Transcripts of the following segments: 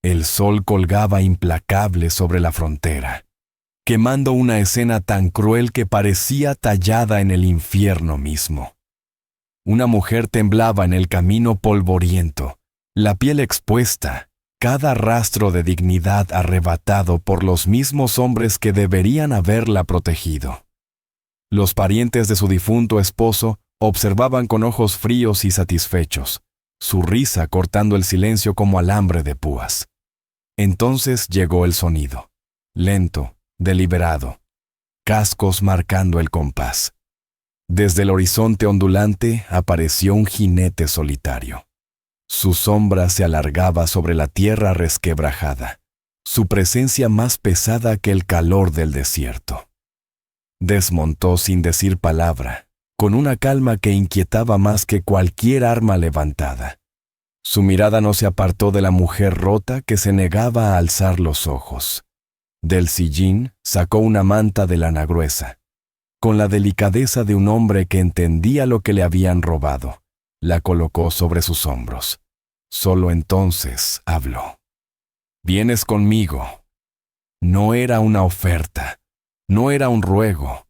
El sol colgaba implacable sobre la frontera, quemando una escena tan cruel que parecía tallada en el infierno mismo. Una mujer temblaba en el camino polvoriento, la piel expuesta, cada rastro de dignidad arrebatado por los mismos hombres que deberían haberla protegido. Los parientes de su difunto esposo observaban con ojos fríos y satisfechos, su risa cortando el silencio como alambre de púas. Entonces llegó el sonido, lento, deliberado, cascos marcando el compás. Desde el horizonte ondulante apareció un jinete solitario. Su sombra se alargaba sobre la tierra resquebrajada, su presencia más pesada que el calor del desierto. Desmontó sin decir palabra, con una calma que inquietaba más que cualquier arma levantada. Su mirada no se apartó de la mujer rota que se negaba a alzar los ojos. Del sillín sacó una manta de lana gruesa. Con la delicadeza de un hombre que entendía lo que le habían robado, la colocó sobre sus hombros. Solo entonces habló. «Vienes conmigo». No era una oferta, no era un ruego,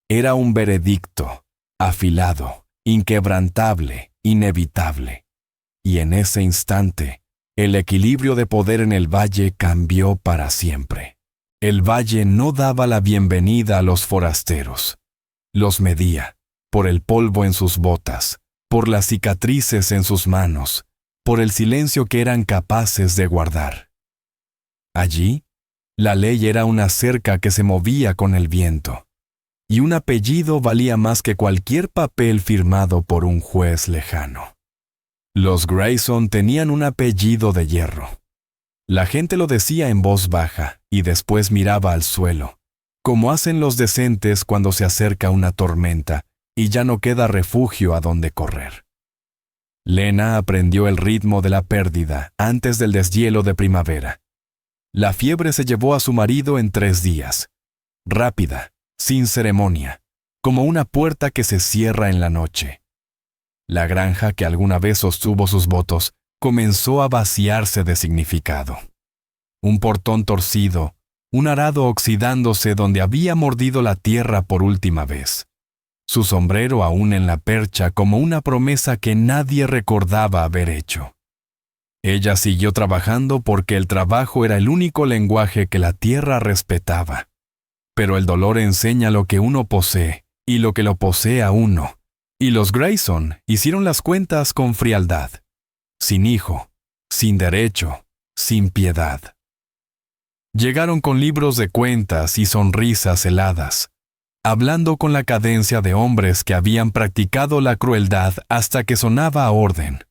era un veredicto, afilado, inquebrantable, inevitable. Y en ese instante, el equilibrio de poder en el valle cambió para siempre. El valle no daba la bienvenida a los forasteros. Los medía, por el polvo en sus botas, por las cicatrices en sus manos, por el silencio que eran capaces de guardar. Allí, la ley era una cerca que se movía con el viento, y un apellido valía más que cualquier papel firmado por un juez lejano. Los Grayson tenían un apellido de hierro. La gente lo decía en voz baja y después miraba al suelo, como hacen los decentes cuando se acerca una tormenta y ya no queda refugio a donde correr. Lena aprendió el ritmo de la pérdida antes del deshielo de primavera. La fiebre se llevó a su marido en 3 días, rápida, sin ceremonia, como una puerta que se cierra en la noche. La granja que alguna vez sostuvo sus votos comenzó a vaciarse de significado. Un portón torcido, un arado oxidándose donde había mordido la tierra por última vez. Su sombrero aún en la percha como una promesa que nadie recordaba haber hecho. Ella siguió trabajando porque el trabajo era el único lenguaje que la tierra respetaba. Pero el dolor enseña lo que uno posee y lo que lo posee a uno. Y los Grayson hicieron las cuentas con frialdad, sin hijo, sin derecho, sin piedad. Llegaron con libros de cuentas y sonrisas heladas, hablando con la cadencia de hombres que habían practicado la crueldad hasta que sonaba a orden.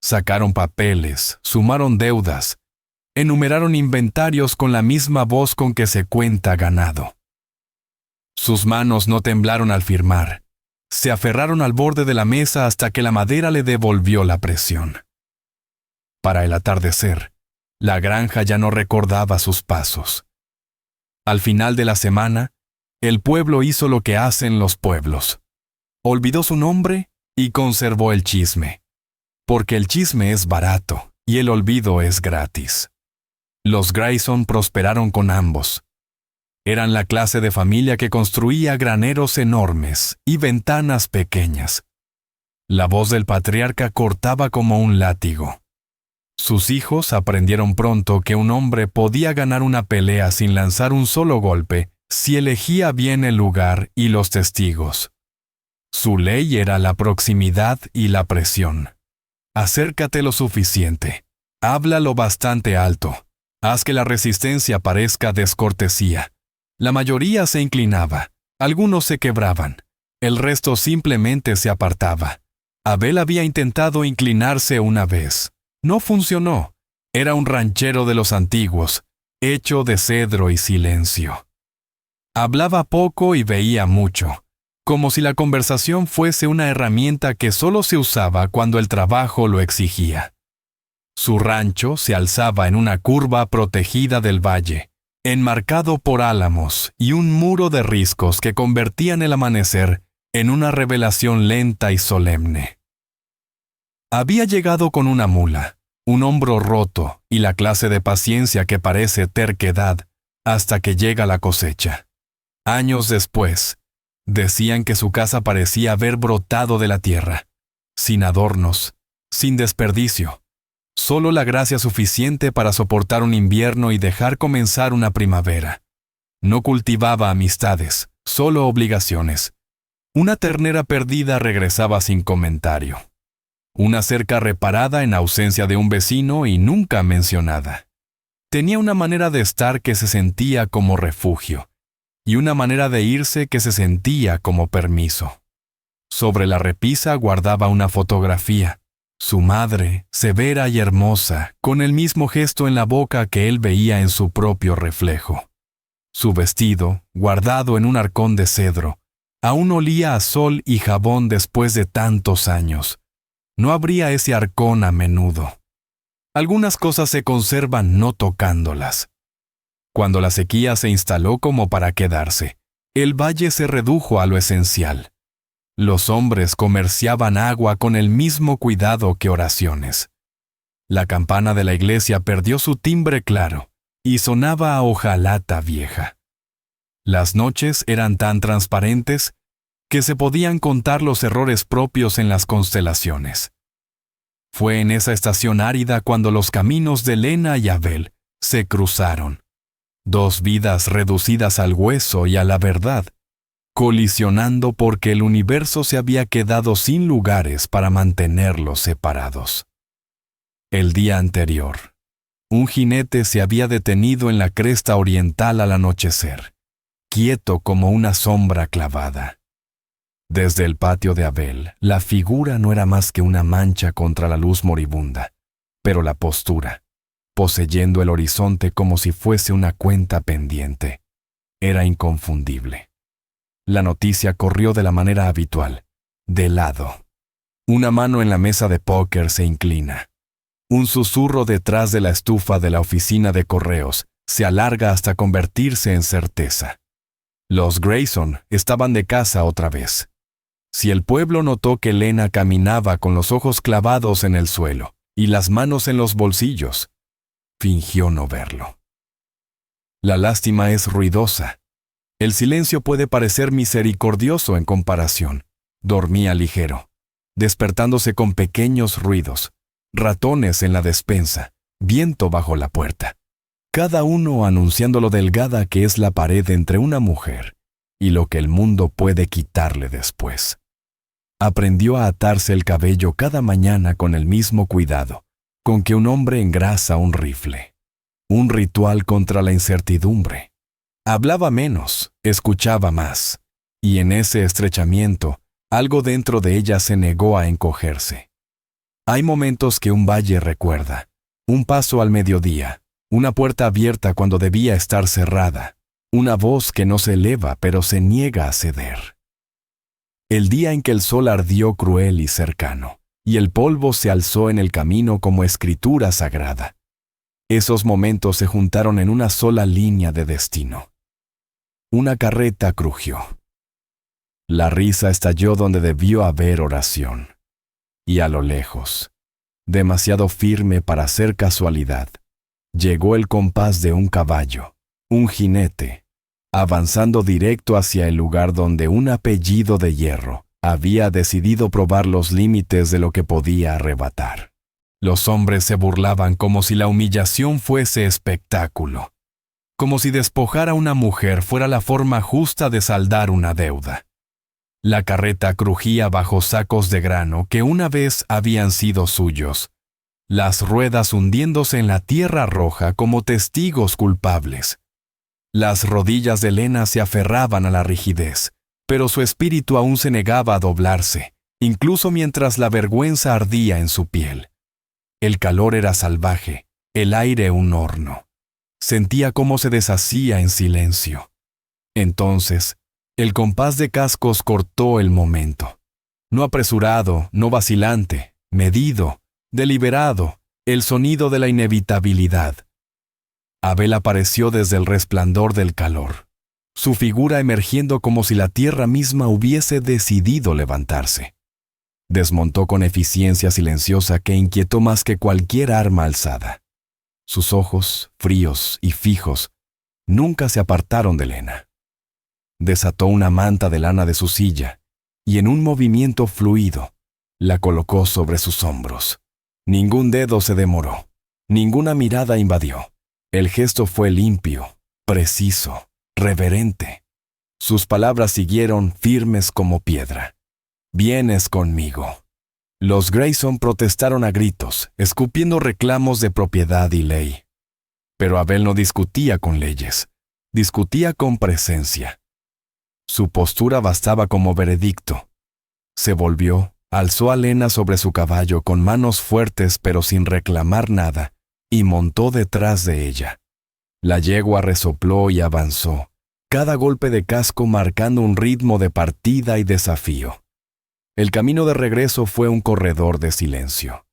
Sacaron papeles, sumaron deudas, enumeraron inventarios con la misma voz con que se cuenta ganado. Sus manos no temblaron al firmar. Se aferraron al borde de la mesa hasta que la madera le devolvió la presión. Para el atardecer, la granja ya no recordaba sus pasos. Al final de la semana, el pueblo hizo lo que hacen los pueblos. Olvidó su nombre y conservó el chisme. Porque el chisme es barato y el olvido es gratis. Los Grayson prosperaron con ambos. Eran la clase de familia que construía graneros enormes y ventanas pequeñas. La voz del patriarca cortaba como un látigo. Sus hijos aprendieron pronto que un hombre podía ganar una pelea sin lanzar un solo golpe si elegía bien el lugar y los testigos. Su ley era la proximidad y la presión. Acércate lo suficiente. Habla lo bastante alto. Haz que la resistencia parezca descortesía. La mayoría se inclinaba, algunos se quebraban, el resto simplemente se apartaba. Abel había intentado inclinarse una vez. No funcionó. Era un ranchero de los antiguos, hecho de cedro y silencio. Hablaba poco y veía mucho, como si la conversación fuese una herramienta que solo se usaba cuando el trabajo lo exigía. Su rancho se alzaba en una curva protegida del valle, enmarcado por álamos y un muro de riscos que convertían el amanecer en una revelación lenta y solemne. Había llegado con una mula, un hombro roto y la clase de paciencia que parece terquedad hasta que llega la cosecha. Años después, decían que su casa parecía haber brotado de la tierra, sin adornos, sin desperdicio, solo la gracia suficiente para soportar un invierno y dejar comenzar una primavera. No cultivaba amistades, solo obligaciones. Una ternera perdida regresaba sin comentario. Una cerca reparada en ausencia de un vecino y nunca mencionada. Tenía una manera de estar que se sentía como refugio, y una manera de irse que se sentía como permiso. Sobre la repisa guardaba una fotografía, su madre, severa y hermosa, con el mismo gesto en la boca que él veía en su propio reflejo. Su vestido, guardado en un arcón de cedro, aún olía a sol y jabón después de tantos años. No abría ese arcón a menudo. Algunas cosas se conservan no tocándolas. Cuando la sequía se instaló como para quedarse, el valle se redujo a lo esencial. Los hombres comerciaban agua con el mismo cuidado que oraciones. La campana de la iglesia perdió su timbre claro y sonaba a hojalata vieja. Las noches eran tan transparentes que se podían contar los errores propios en las constelaciones. Fue en esa estación árida cuando los caminos de Lena y Abel se cruzaron. Dos vidas reducidas al hueso y a la verdad, colisionando porque el universo se había quedado sin lugares para mantenerlos separados. El día anterior, un jinete se había detenido en la cresta oriental al anochecer, quieto como una sombra clavada. Desde el patio de Abel, la figura no era más que una mancha contra la luz moribunda, pero la postura, poseyendo el horizonte como si fuese una cuenta pendiente, era inconfundible. La noticia corrió de la manera habitual, de lado. Una mano en la mesa de póker se inclina. Un susurro detrás de la estufa de la oficina de correos se alarga hasta convertirse en certeza. Los Grayson estaban de casa otra vez. Si el pueblo notó que Lena caminaba con los ojos clavados en el suelo y las manos en los bolsillos, fingió no verlo. La lástima es ruidosa. El silencio puede parecer misericordioso en comparación. Dormía ligero, despertándose con pequeños ruidos, ratones en la despensa, viento bajo la puerta. Cada uno anunciando lo delgada que es la pared entre una mujer y lo que el mundo puede quitarle después. Aprendió a atarse el cabello cada mañana con el mismo cuidado con que un hombre engrasa un rifle. Un ritual contra la incertidumbre. Hablaba menos, escuchaba más, y en ese estrechamiento, algo dentro de ella se negó a encogerse. Hay momentos que un valle recuerda, un paso al mediodía, una puerta abierta cuando debía estar cerrada, una voz que no se eleva pero se niega a ceder. El día en que el sol ardió cruel y cercano, y el polvo se alzó en el camino como escritura sagrada. Esos momentos se juntaron en una sola línea de destino. Una carreta crujió. La risa estalló donde debió haber oración. Y a lo lejos, demasiado firme para ser casualidad, llegó el compás de un caballo, un jinete, avanzando directo hacia el lugar donde un apellido de hierro había decidido probar los límites de lo que podía arrebatar. Los hombres se burlaban como si la humillación fuese espectáculo, como si despojar a una mujer fuera la forma justa de saldar una deuda. La carreta crujía bajo sacos de grano que una vez habían sido suyos, las ruedas hundiéndose en la tierra roja como testigos culpables. Las rodillas de Lena se aferraban a la rigidez, pero su espíritu aún se negaba a doblarse, incluso mientras la vergüenza ardía en su piel. El calor era salvaje, el aire un horno. Sentía cómo se deshacía en silencio. Entonces, el compás de cascos cortó el momento. No apresurado, no vacilante, medido, deliberado, el sonido de la inevitabilidad. Abel apareció desde el resplandor del calor, su figura emergiendo como si la tierra misma hubiese decidido levantarse. Desmontó con eficiencia silenciosa que inquietó más que cualquier arma alzada. Sus ojos, fríos y fijos, nunca se apartaron de Lena. Desató una manta de lana de su silla y en un movimiento fluido la colocó sobre sus hombros. Ningún dedo se demoró, ninguna mirada invadió. El gesto fue limpio, preciso, reverente. Sus palabras siguieron firmes como piedra. «Vienes conmigo». Los Grayson protestaron a gritos, escupiendo reclamos de propiedad y ley. Pero Abel no discutía con leyes, discutía con presencia. Su postura bastaba como veredicto. Se volvió, alzó a Lena sobre su caballo con manos fuertes pero sin reclamar nada, y montó detrás de ella. La yegua resopló y avanzó, cada golpe de casco marcando un ritmo de partida y desafío. El camino de regreso fue un corredor de silencio.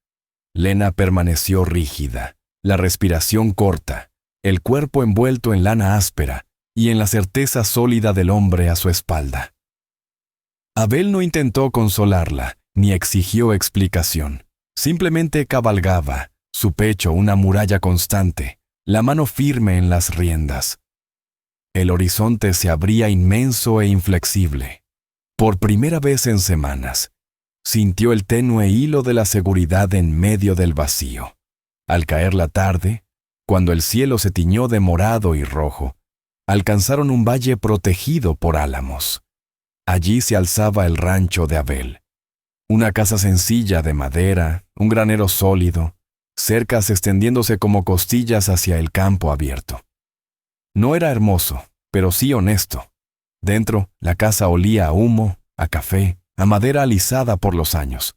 Lena permaneció rígida, la respiración corta, el cuerpo envuelto en lana áspera y en la certeza sólida del hombre a su espalda. Abel no intentó consolarla, ni exigió explicación. Simplemente cabalgaba, su pecho una muralla constante, la mano firme en las riendas. El horizonte se abría inmenso e inflexible. Por primera vez en semanas, sintió el tenue hilo de la seguridad en medio del vacío. Al caer la tarde, cuando el cielo se tiñó de morado y rojo, alcanzaron un valle protegido por álamos. Allí se alzaba el rancho de Abel. Una casa sencilla de madera, un granero sólido, cercas extendiéndose como costillas hacia el campo abierto. No era hermoso, pero sí honesto. Dentro, la casa olía a humo, a café, a madera alisada por los años.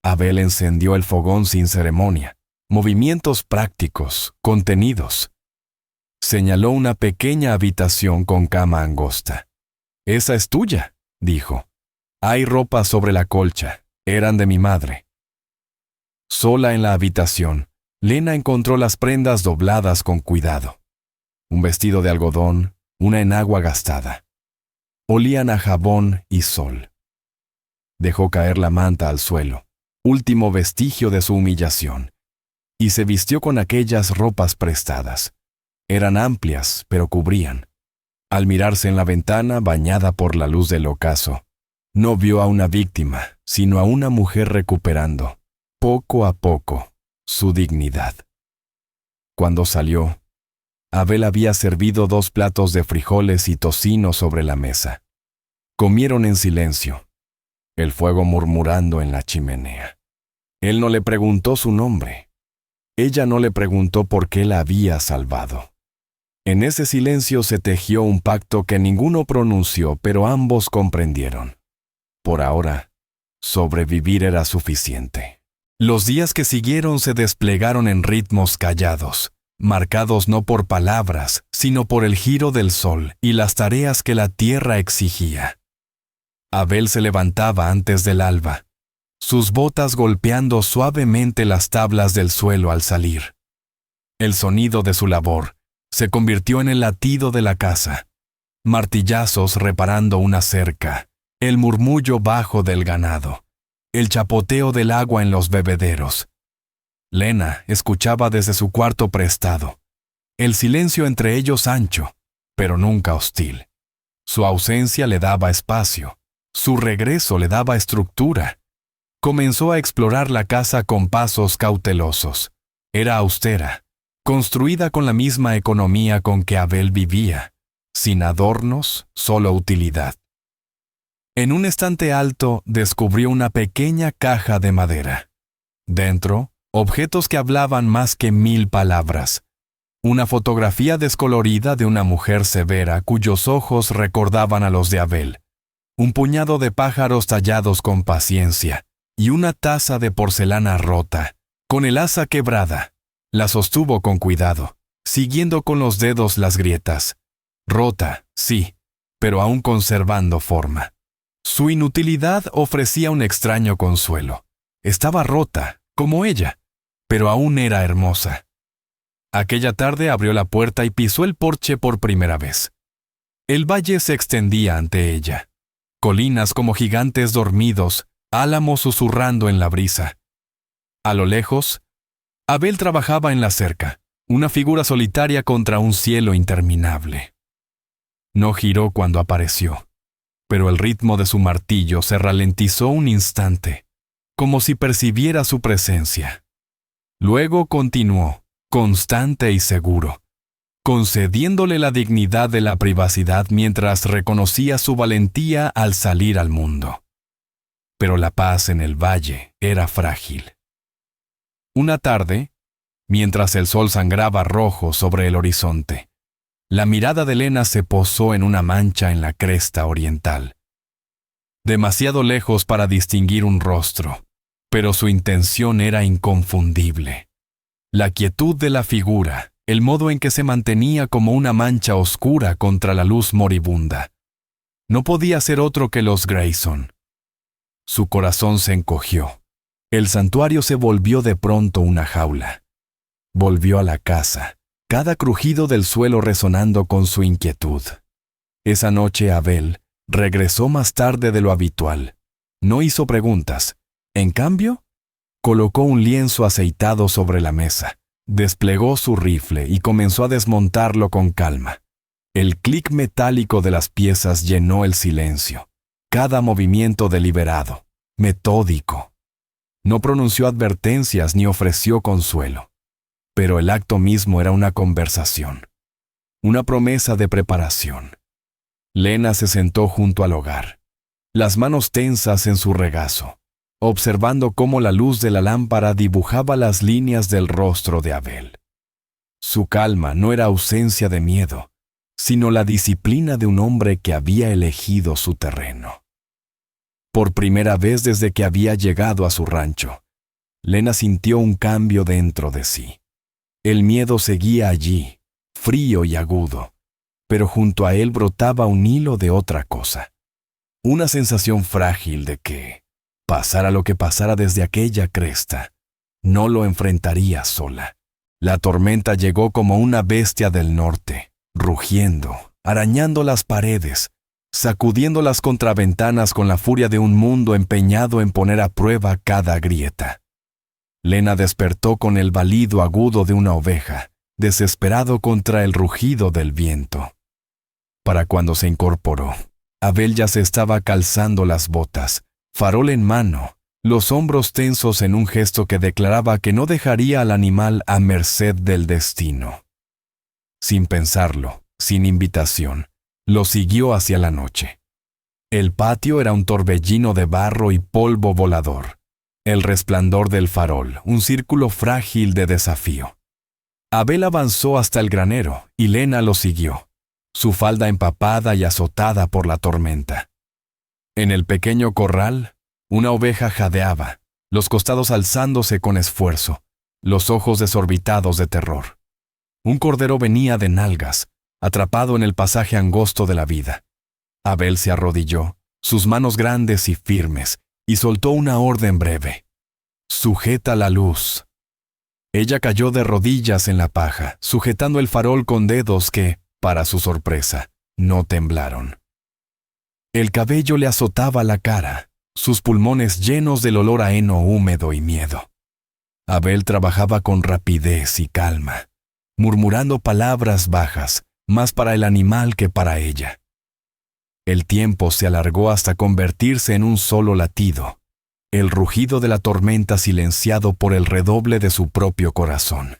Abel encendió el fogón sin ceremonia. Movimientos prácticos, contenidos. Señaló una pequeña habitación con cama angosta. «Esa es tuya», dijo. «Hay ropa sobre la colcha. Eran de mi madre». Sola en la habitación, Lena encontró las prendas dobladas con cuidado. Un vestido de algodón, una enagua gastada. Olían a jabón y sol. Dejó caer la manta al suelo, último vestigio de su humillación, y se vistió con aquellas ropas prestadas. Eran amplias, pero cubrían. Al mirarse en la ventana, bañada por la luz del ocaso, no vio a una víctima, sino a una mujer recuperando, poco a poco, su dignidad. Cuando salió, Abel había servido 2 platos de frijoles y tocino sobre la mesa. Comieron en silencio, el fuego murmurando en la chimenea. Él no le preguntó su nombre. Ella no le preguntó por qué la había salvado. En ese silencio se tejió un pacto que ninguno pronunció, pero ambos comprendieron. Por ahora, sobrevivir era suficiente. Los días que siguieron se desplegaron en ritmos callados, marcados no por palabras, sino por el giro del sol y las tareas que la tierra exigía. Abel se levantaba antes del alba, sus botas golpeando suavemente las tablas del suelo al salir. El sonido de su labor se convirtió en el latido de la casa, martillazos reparando una cerca, el murmullo bajo del ganado, el chapoteo del agua en los bebederos. Lena escuchaba desde su cuarto prestado, el silencio entre ellos ancho, pero nunca hostil. Su ausencia le daba espacio, su regreso le daba estructura. Comenzó a explorar la casa con pasos cautelosos. Era austera, construida con la misma economía con que Abel vivía, sin adornos, solo utilidad. En un estante alto descubrió una pequeña caja de madera. Dentro, objetos que hablaban más que 1000 palabras. Una fotografía descolorida de una mujer severa cuyos ojos recordaban a los de Abel. Un puñado de pájaros tallados con paciencia y una taza de porcelana rota, con el asa quebrada. La sostuvo con cuidado, siguiendo con los dedos las grietas. Rota, sí, pero aún conservando forma. Su inutilidad ofrecía un extraño consuelo. Estaba rota, como ella, pero aún era hermosa. Aquella tarde abrió la puerta y pisó el porche por primera vez. El valle se extendía ante ella. Colinas como gigantes dormidos álamos susurrando en la brisa. A lo lejos, Abel trabajaba en la cerca, una figura solitaria contra un cielo interminable. No giró cuando apareció, pero el ritmo de su martillo se ralentizó un instante, como si percibiera su presencia. Luego continuó, constante y seguro, concediéndole la dignidad de la privacidad mientras reconocía su valentía al salir al mundo. Pero la paz en el valle era frágil. Una tarde, mientras el sol sangraba rojo sobre el horizonte, la mirada de Lena se posó en una mancha en la cresta oriental. Demasiado lejos para distinguir un rostro, pero su intención era inconfundible. La quietud de la figura, el modo en que se mantenía como una mancha oscura contra la luz moribunda. No podía ser otro que los Grayson. Su corazón se encogió. El santuario se volvió de pronto una jaula. Volvió a la casa, cada crujido del suelo resonando con su inquietud. Esa noche Abel regresó más tarde de lo habitual. No hizo preguntas. En cambio, colocó un lienzo aceitado sobre la mesa, desplegó su rifle y comenzó a desmontarlo con calma. El clic metálico de las piezas llenó el silencio. Cada movimiento deliberado, metódico. No pronunció advertencias ni ofreció consuelo. Pero el acto mismo era una conversación, una promesa de preparación. Lena se sentó junto al hogar, las manos tensas en su regazo, observando cómo la luz de la lámpara dibujaba las líneas del rostro de Abel. Su calma no era ausencia de miedo, sino la disciplina de un hombre que había elegido su terreno. Por primera vez desde que había llegado a su rancho, Lena sintió un cambio dentro de sí. El miedo seguía allí, frío y agudo, pero junto a él brotaba un hilo de otra cosa. Una sensación frágil de que, pasara lo que pasara desde aquella cresta, no lo enfrentaría sola. La tormenta llegó como una bestia del norte, rugiendo, arañando las paredes, sacudiendo las contraventanas con la furia de un mundo empeñado en poner a prueba cada grieta. Lena despertó con el balido agudo de una oveja, desesperado contra el rugido del viento. Para cuando se incorporó, Abel ya se estaba calzando las botas, farol en mano, los hombros tensos en un gesto que declaraba que no dejaría al animal a merced del destino. Sin pensarlo, sin invitación, lo siguió hacia la noche. El patio era un torbellino de barro y polvo volador. El resplandor del farol, un círculo frágil de desafío. Abel avanzó hasta el granero y Lena lo siguió, su falda empapada y azotada por la tormenta. En el pequeño corral, una oveja jadeaba, los costados alzándose con esfuerzo, los ojos desorbitados de terror. Un cordero venía de nalgas, atrapado en el pasaje angosto de la vida. Abel se arrodilló, sus manos grandes y firmes, y soltó una orden breve. «Sujeta la luz». Ella cayó de rodillas en la paja, sujetando el farol con dedos que, para su sorpresa, no temblaron. El cabello le azotaba la cara, sus pulmones llenos del olor a heno húmedo y miedo. Abel trabajaba con rapidez y calma, murmurando palabras bajas, más para el animal que para ella. El tiempo se alargó hasta convertirse en un solo latido, el rugido de la tormenta silenciado por el redoble de su propio corazón.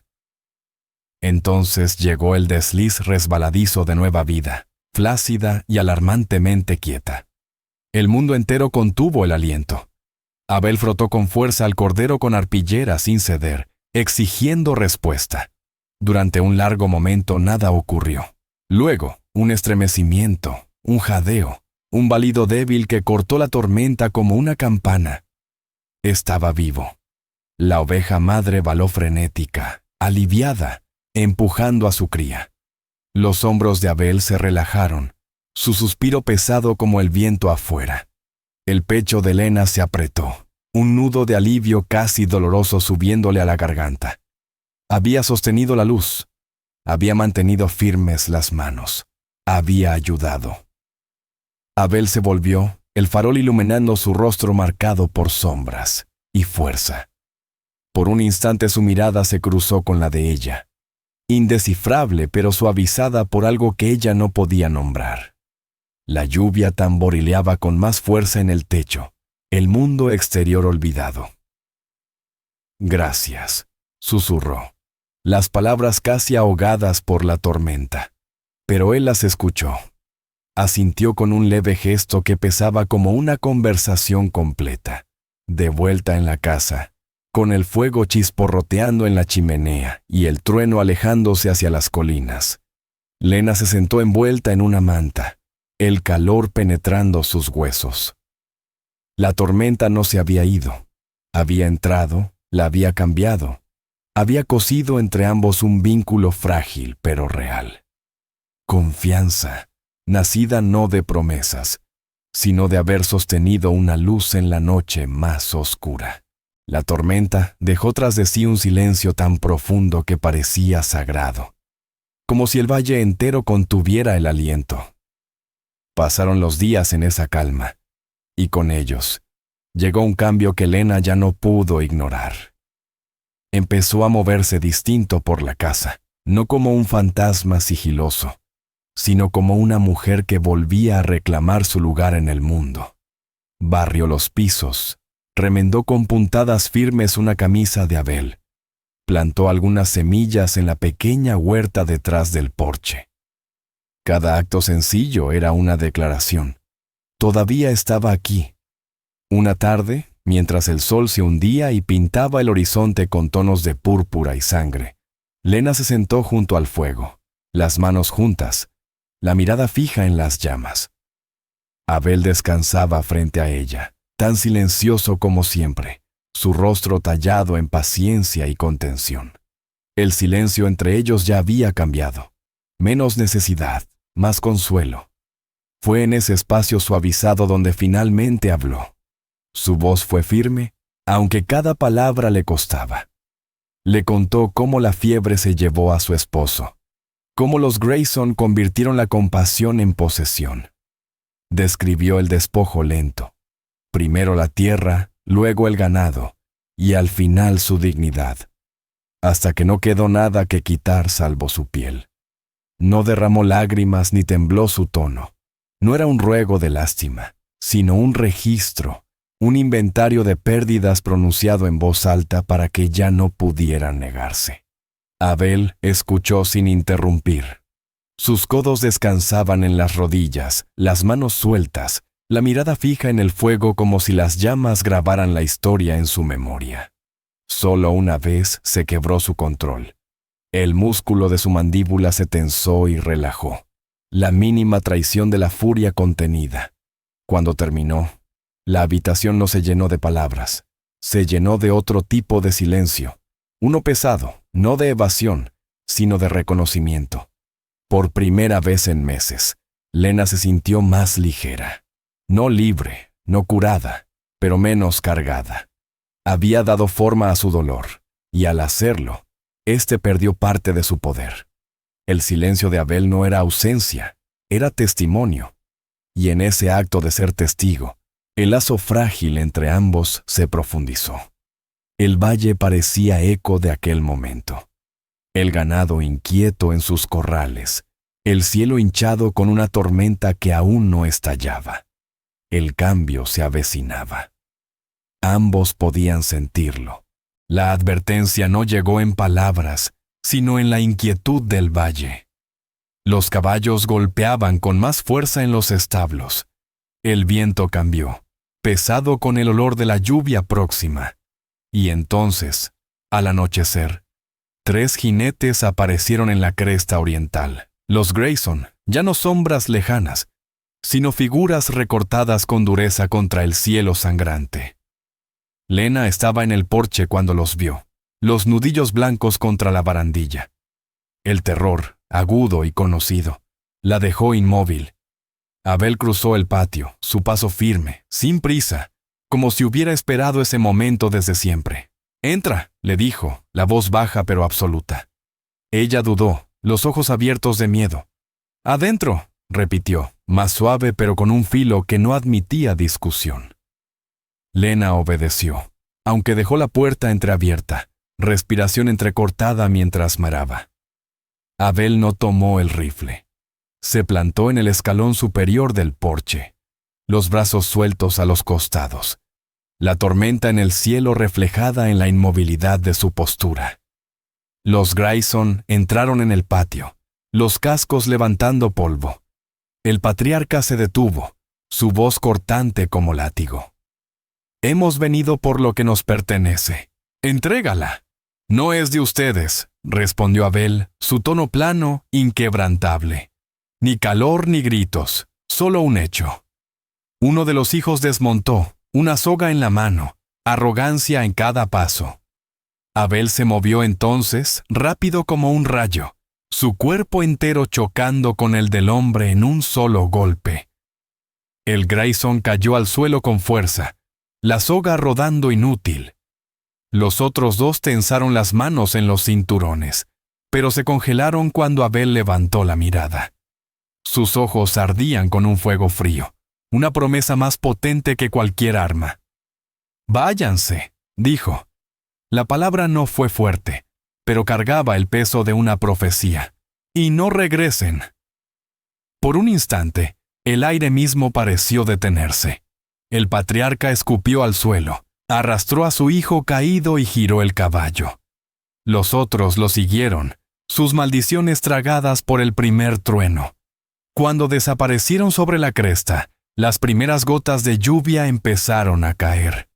Entonces llegó el desliz resbaladizo de nueva vida, flácida y alarmantemente quieta. El mundo entero contuvo el aliento. Abel frotó con fuerza al cordero con arpillera sin ceder, exigiendo respuesta. Durante un largo momento nada ocurrió. Luego, un estremecimiento, un jadeo, un balido débil que cortó la tormenta como una campana. Estaba vivo. La oveja madre baló frenética, aliviada, empujando a su cría. Los hombros de Abel se relajaron, su suspiro pesado como el viento afuera. El pecho de Lena se apretó, un nudo de alivio casi doloroso subiéndole a la garganta. Había sostenido la luz, había mantenido firmes las manos, había ayudado. Abel se volvió, el farol iluminando su rostro marcado por sombras y fuerza. Por un instante su mirada se cruzó con la de ella, indescifrable pero suavizada por algo que ella no podía nombrar. La lluvia tamborileaba con más fuerza en el techo, el mundo exterior olvidado. «Gracias», susurró, las palabras casi ahogadas por la tormenta. Pero él las escuchó. Asintió con un leve gesto que pesaba como una conversación completa. De vuelta en la casa, con el fuego chisporroteando en la chimenea y el trueno alejándose hacia las colinas, Lena se sentó envuelta en una manta, el calor penetrando sus huesos. La tormenta no se había ido. Había entrado, la había cambiado. Había cosido entre ambos un vínculo frágil pero real. Confianza, nacida no de promesas, sino de haber sostenido una luz en la noche más oscura. La tormenta dejó tras de sí un silencio tan profundo que parecía sagrado, como si el valle entero contuviera el aliento. Pasaron los días en esa calma, y con ellos llegó un cambio que Lena ya no pudo ignorar. Empezó a moverse distinto por la casa, no como un fantasma sigiloso, sino como una mujer que volvía a reclamar su lugar en el mundo. Barrió los pisos, remendó con puntadas firmes una camisa de Abel, plantó algunas semillas en la pequeña huerta detrás del porche. Cada acto sencillo era una declaración. Todavía estaba aquí. Una tarde, mientras el sol se hundía y pintaba el horizonte con tonos de púrpura y sangre, Lena se sentó junto al fuego, las manos juntas, la mirada fija en las llamas. Abel descansaba frente a ella, tan silencioso como siempre, su rostro tallado en paciencia y contención. El silencio entre ellos ya había cambiado. Menos necesidad, más consuelo. Fue en ese espacio suavizado donde finalmente habló. Su voz fue firme, aunque cada palabra le costaba. Le contó cómo la fiebre se llevó a su esposo, cómo los Grayson convirtieron la compasión en posesión. Describió el despojo lento. Primero la tierra, luego el ganado, y al final su dignidad, hasta que no quedó nada que quitar salvo su piel. No derramó lágrimas ni tembló su tono. No era un ruego de lástima, sino un registro, un inventario de pérdidas pronunciado en voz alta para que ya no pudieran negarse. Abel escuchó sin interrumpir. Sus codos descansaban en las rodillas, las manos sueltas, la mirada fija en el fuego como si las llamas grabaran la historia en su memoria. Solo una vez se quebró su control. El músculo de su mandíbula se tensó y relajó. La mínima traición de la furia contenida. Cuando terminó, la habitación no se llenó de palabras. Se llenó de otro tipo de silencio. Uno pesado, no de evasión, sino de reconocimiento. Por primera vez en meses, Lena se sintió más ligera. No libre, no curada, pero menos cargada. Había dado forma a su dolor, y al hacerlo, éste perdió parte de su poder. El silencio de Abel no era ausencia, era testimonio. Y en ese acto de ser testigo, el lazo frágil entre ambos se profundizó. El valle parecía eco de aquel momento. El ganado inquieto en sus corrales, el cielo hinchado con una tormenta que aún no estallaba. El cambio se avecinaba. Ambos podían sentirlo. La advertencia no llegó en palabras, sino en la inquietud del valle. Los caballos golpeaban con más fuerza en los establos. El viento cambió, pesado con el olor de la lluvia próxima. Y entonces, al anochecer, 3 jinetes aparecieron en la cresta oriental. Los Grayson, ya no sombras lejanas, sino figuras recortadas con dureza contra el cielo sangrante. Lena estaba en el porche cuando los vio, los nudillos blancos contra la barandilla. El terror, agudo y conocido, la dejó inmóvil. Abel cruzó el patio, su paso firme, sin prisa, como si hubiera esperado ese momento desde siempre. «Entra», le dijo, la voz baja pero absoluta. Ella dudó, los ojos abiertos de miedo. «Adentro», repitió, más suave pero con un filo que no admitía discusión. Lena obedeció, aunque dejó la puerta entreabierta, respiración entrecortada mientras maraba. Abel no tomó el rifle. Se plantó en el escalón superior del porche, los brazos sueltos a los costados, la tormenta en el cielo reflejada en la inmovilidad de su postura. Los Grayson entraron en el patio, los cascos levantando polvo. El patriarca se detuvo, su voz cortante como látigo. «Hemos venido por lo que nos pertenece. Entrégala». «No es de ustedes», respondió Abel, su tono plano, inquebrantable. Ni calor ni gritos, solo un hecho. Uno de los hijos desmontó, una soga en la mano, arrogancia en cada paso. Abel se movió entonces, rápido como un rayo, su cuerpo entero chocando con el del hombre en un solo golpe. El Grayson cayó al suelo con fuerza, la soga rodando inútil. Los otros dos tensaron las manos en los cinturones, pero se congelaron cuando Abel levantó la mirada. Sus ojos ardían con un fuego frío, una promesa más potente que cualquier arma. «Váyanse», dijo. La palabra no fue fuerte, pero cargaba el peso de una profecía. «Y no regresen». Por un instante, el aire mismo pareció detenerse. El patriarca escupió al suelo, arrastró a su hijo caído y giró el caballo. Los otros lo siguieron, sus maldiciones tragadas por el primer trueno. Cuando desaparecieron sobre la cresta, las primeras gotas de lluvia empezaron a caer.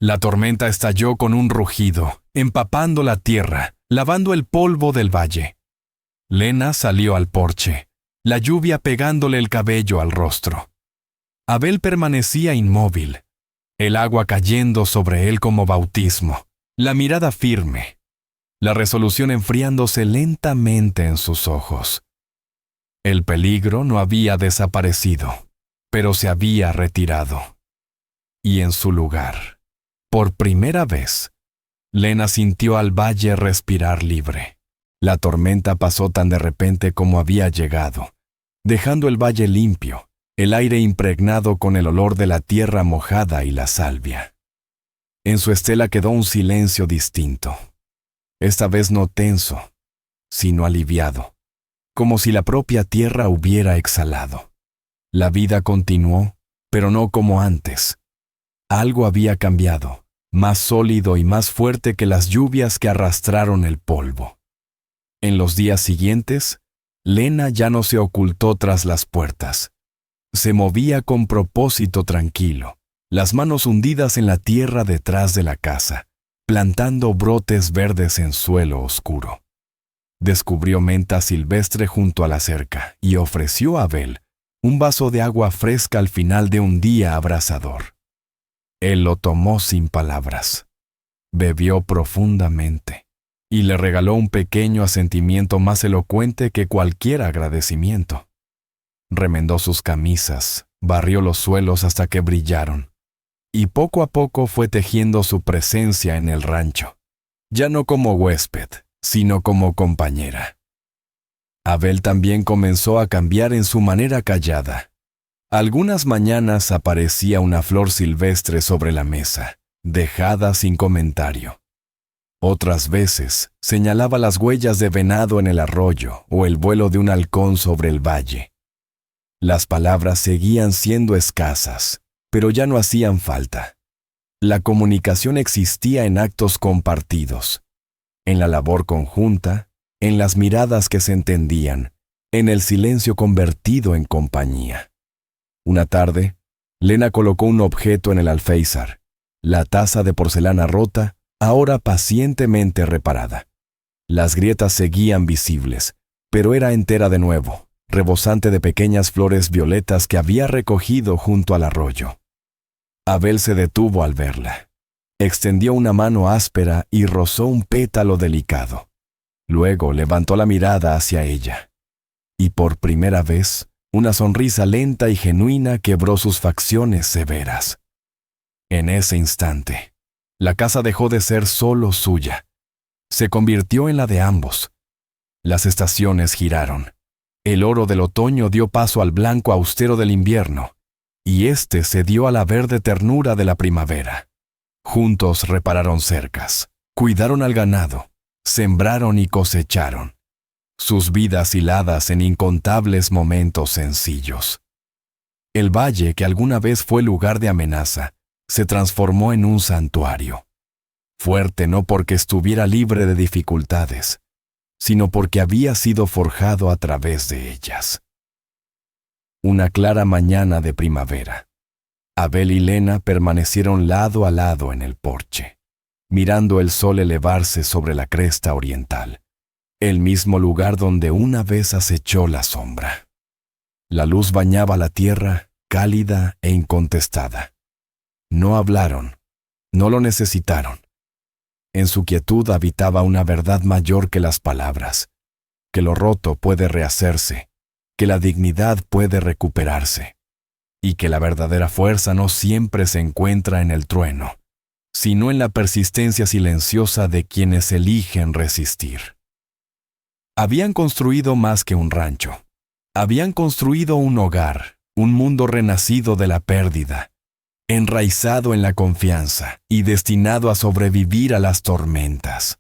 La tormenta estalló con un rugido, empapando la tierra, lavando el polvo del valle. Lena salió al porche, la lluvia pegándole el cabello al rostro. Abel permanecía inmóvil, el agua cayendo sobre él como bautismo, la mirada firme, la resolución enfriándose lentamente en sus ojos. El peligro no había desaparecido, pero se había retirado. Y en su lugar, por primera vez, Lena sintió al valle respirar libre. La tormenta pasó tan de repente como había llegado, dejando el valle limpio, el aire impregnado con el olor de la tierra mojada y la salvia. En su estela quedó un silencio distinto, esta vez no tenso, sino aliviado, como si la propia tierra hubiera exhalado. La vida continuó, pero no como antes. Algo había cambiado, más sólido y más fuerte que las lluvias que arrastraron el polvo. En los días siguientes, Lena ya no se ocultó tras las puertas. Se movía con propósito tranquilo, las manos hundidas en la tierra detrás de la casa, plantando brotes verdes en suelo oscuro. Descubrió menta silvestre junto a la cerca y ofreció a Abel un vaso de agua fresca al final de un día abrasador. Él lo tomó sin palabras, bebió profundamente y le regaló un pequeño asentimiento más elocuente que cualquier agradecimiento. Remendó sus camisas, barrió los suelos hasta que brillaron, y poco a poco fue tejiendo su presencia en el rancho, ya no como huésped, sino como compañera. Abel también comenzó a cambiar en su manera callada. Algunas mañanas aparecía una flor silvestre sobre la mesa, dejada sin comentario. Otras veces señalaba las huellas de venado en el arroyo o el vuelo de un halcón sobre el valle. Las palabras seguían siendo escasas, pero ya no hacían falta. La comunicación existía en actos compartidos, en la labor conjunta, en las miradas que se entendían, en el silencio convertido en compañía. Una tarde, Lena colocó un objeto en el alféizar, la taza de porcelana rota, ahora pacientemente reparada. Las grietas seguían visibles, pero era entera de nuevo, rebosante de pequeñas flores violetas que había recogido junto al arroyo. Abel se detuvo al verla. Extendió una mano áspera y rozó un pétalo delicado. Luego levantó la mirada hacia ella. Y por primera vez, una sonrisa lenta y genuina quebró sus facciones severas. En ese instante, la casa dejó de ser solo suya. Se convirtió en la de ambos. Las estaciones giraron. El oro del otoño dio paso al blanco austero del invierno, y éste se dio a la verde ternura de la primavera. Juntos repararon cercas, cuidaron al ganado, sembraron y cosecharon, sus vidas hiladas en incontables momentos sencillos. El valle, que alguna vez fue lugar de amenaza, se transformó en un santuario. Fuerte no porque estuviera libre de dificultades, sino porque había sido forjado a través de ellas. Una clara mañana de primavera, Abel y Lena permanecieron lado a lado en el porche, mirando el sol elevarse sobre la cresta oriental, el mismo lugar donde una vez acechó la sombra. La luz bañaba la tierra, cálida e incontestada. No hablaron, no lo necesitaron. En su quietud habitaba una verdad mayor que las palabras, que lo roto puede rehacerse, que la dignidad puede recuperarse, y que la verdadera fuerza no siempre se encuentra en el trueno, sino en la persistencia silenciosa de quienes eligen resistir. Habían construido más que un rancho. Habían construido un hogar, un mundo renacido de la pérdida, enraizado en la confianza y destinado a sobrevivir a las tormentas.